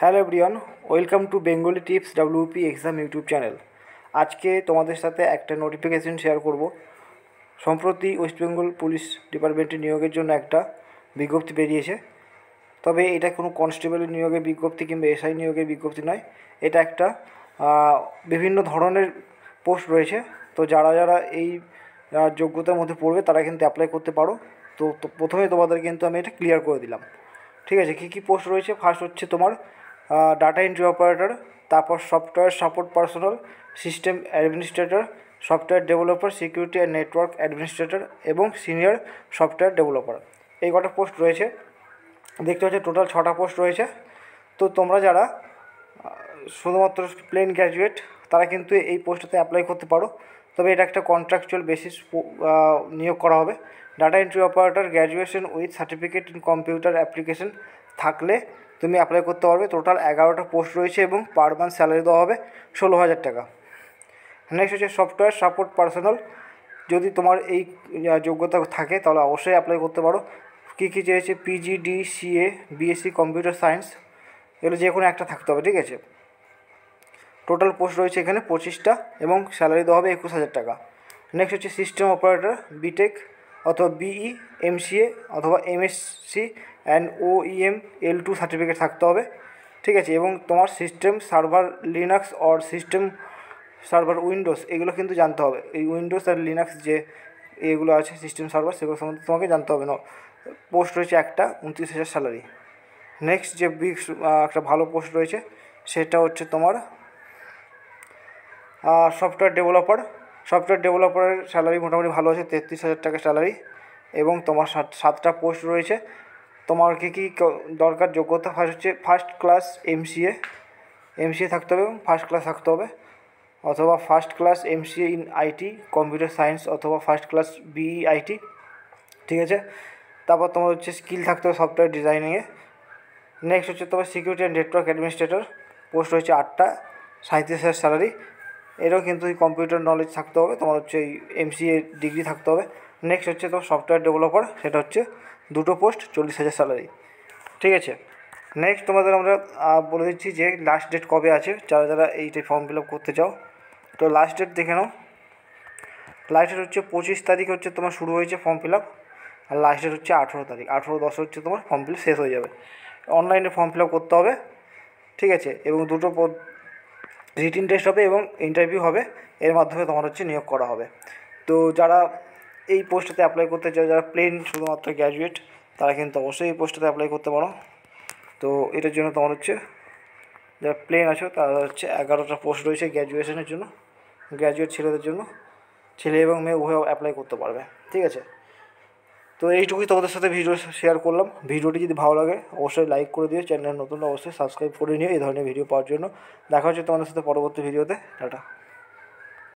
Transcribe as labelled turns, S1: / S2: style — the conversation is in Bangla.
S1: Hello everyone, welcome to Bengali tips WP exam YouTube channel. আজকে তোমাদের সাথে একটা নোটিফিকেশন শেয়ার করব। সম্প্রতি ওয়েস্ট বেঙ্গল পুলিশ ডিপার্টমেন্টে নিয়োগের জন্য একটা বিজ্ঞপ্তি বেরিয়েছে। তবে এটা কোনো কনস্টেবলের নিয়োগের বিজ্ঞপ্তি কিংবা এসআই নিয়োগের বিজ্ঞপ্তি নয়। এটা একটা বিভিন্ন ধরনের পোস্ট রয়েছে। তো যারা যারা এই যোগ্যতার মধ্যে পড়বে তারা কিন্তু অ্যাপ্লাই করতে পারো। তো প্রথমে তোমাদের কিন্তু আমি এটা ক্লিয়ার করে দিলাম। ঠিক আছে, কী কী পোস্ট রয়েছে? ফার্স্ট হচ্ছে তোমার ডাটা এন্ট্রি অপারেটর, তারপর software support personal, system administrator, software developer, security and network administrator এবং সিনিয়র সফটওয়্যার ডেভেলপার। এই কটা পোস্ট রয়েছে। দেখতে হচ্ছে টোটাল 6টা পোস্ট রয়েছে। তো তোমরা যারা শুধুমাত্র প্লেন গ্র্যাজুয়েট তারা কিন্তু এই পোস্টটাতে অ্যাপ্লাই করতে পারো। তবে এটা একটা কন্ট্রাকচুয়াল বেসিস নিয়োগ করা হবে। Data entry operator graduation with certificate in computer application থাকলে তুমি অ্যাপ্লাই করতে পারবে। টোটাল 11টা পোস্ট রয়েছে এবং পার মান্থ স্যালারি দেওয়া হবে 16,000 টাকা। নেক্সট হচ্ছে সফটওয়্যার সাপোর্ট পার্সোনাল। যদি তোমার এই যোগ্যতা থাকে তাহলে অবশ্যই অ্যাপ্লাই করতে পারো। কী কী চেয়েছে? PGDCA, BSc কম্পিউটার সায়েন্স, এগুলো যে কোনো একটা থাকতে হবে। ঠিক আছে, টোটাল পোস্ট রয়েছে এখানে 25টা এবং স্যালারি দেওয়া হবে 21,000 টাকা। নেক্সট হচ্ছে সিস্টেম অপারেটর বিটেক অথবা BE, MCA অথবা MSc and OEM L2 certificate থাকতে হবে। ঠিক আছে, এবং তোমার system server Linux or system server Windows এগুলো কিন্তু জানতে হবে। এই উইন্ডোজ আর লিনাক্স যে এগুলো আছে সিস্টেম সার্ভার, সেগুলো সম্বন্ধে তোমাকে জানতে হবে না। পোস্ট রয়েছে একটা, 29,000 স্যালারি। নেক্সট যে একটা ভালো পোস্ট রয়েছে সেটা হচ্ছে তোমার সফটওয়্যার ডেভেলপারের স্যালারি মোটামুটি ভালো আছে, 33,000 টাকা স্যালারি। এবং তোমার 7টা পোস্ট রয়েছে। তোমার কী কী দরকার যোগ্যতা? ফার্স্ট ক্লাস এমসিএ থাকতে হবে এবং ফার্স্ট ক্লাস থাকতে হবে, অথবা first class MCA in IT computer science অথবা ফার্স্ট ক্লাস BE IT। ঠিক আছে, তারপর তোমার হচ্ছে স্কিল থাকতে হবে সফটওয়্যার ডিজাইনিংয়ে। নেক্সট হচ্ছে তোমার security and network administrator, post রয়েছে 8টা, 37,000 স্যালারি। এরও কিন্তু এই কম্পিউটার নলেজ থাকতে হবে, তোমার হচ্ছে এই MCA ডিগ্রি থাকতে হবে। নেক্সট হচ্ছে তোমার সফটওয়্যার ডেভেলপার, সেটা হচ্ছে 2টো পোস্ট, 40,000 স্যালারি। ঠিক আছে, নেক্সট তোমাদের আমরা বলে দিচ্ছি যে লাস্ট ডেট কবে আছে, যারা যারা এইটাই ফর্ম ফিল আপ করতে চাও। তো লাস্ট ডেট দেখে নাও। লাস্ট ডেট হচ্ছে 25 তারিখ হচ্ছে তোমার শুরু হয়েছে ফর্ম ফিল আপ, আর লাস্ট ডেট হচ্ছে 18 তারিখ। 18/10 হচ্ছে তোমার ফর্ম ফিল শেষ হয়ে যাবে। অনলাইনে ফর্ম ফিল আপ করতে হবে। ঠিক আছে, এবং 2টো রিটিন টেস্ট হবে এবং ইন্টারভিউ হবে, এর মাধ্যমে তোমার হচ্ছে নিয়োগ করা হবে। তো যারা এই পোস্টটাতে অ্যাপ্লাই করতে চাও, যারা প্লেন শুধুমাত্র গ্র্যাজুয়েট, তারা কিন্তু অবশ্যই এই পোস্টটাতে অ্যাপ্লাই করতে পারো। তো এটার জন্য তোমার হচ্ছে যারা প্লেন আছো তারা হচ্ছে 11টা পোস্ট রয়েছে গ্র্যাজুয়েশনের জন্য, গ্র্যাজুয়েট ছেলেদের জন্য। ছেলে এবং মেয়ে উভয় অ্যাপ্লাই করতে পারবে। ঠিক আছে, তো এইটুকুই তোমাদের সাথে ভিডিও শেয়ার করলাম। ভিডিওটি যদি ভালো লাগে অবশ্যই লাইক করে দিও, চ্যানেল নতুন অবশ্যই সাবস্ক্রাইব করে নিও এই ধরনের ভিডিও পাওয়ার জন্য। দেখা হচ্ছে তোমাদের সাথে পরবর্তী ভিডিওতে। টাটা।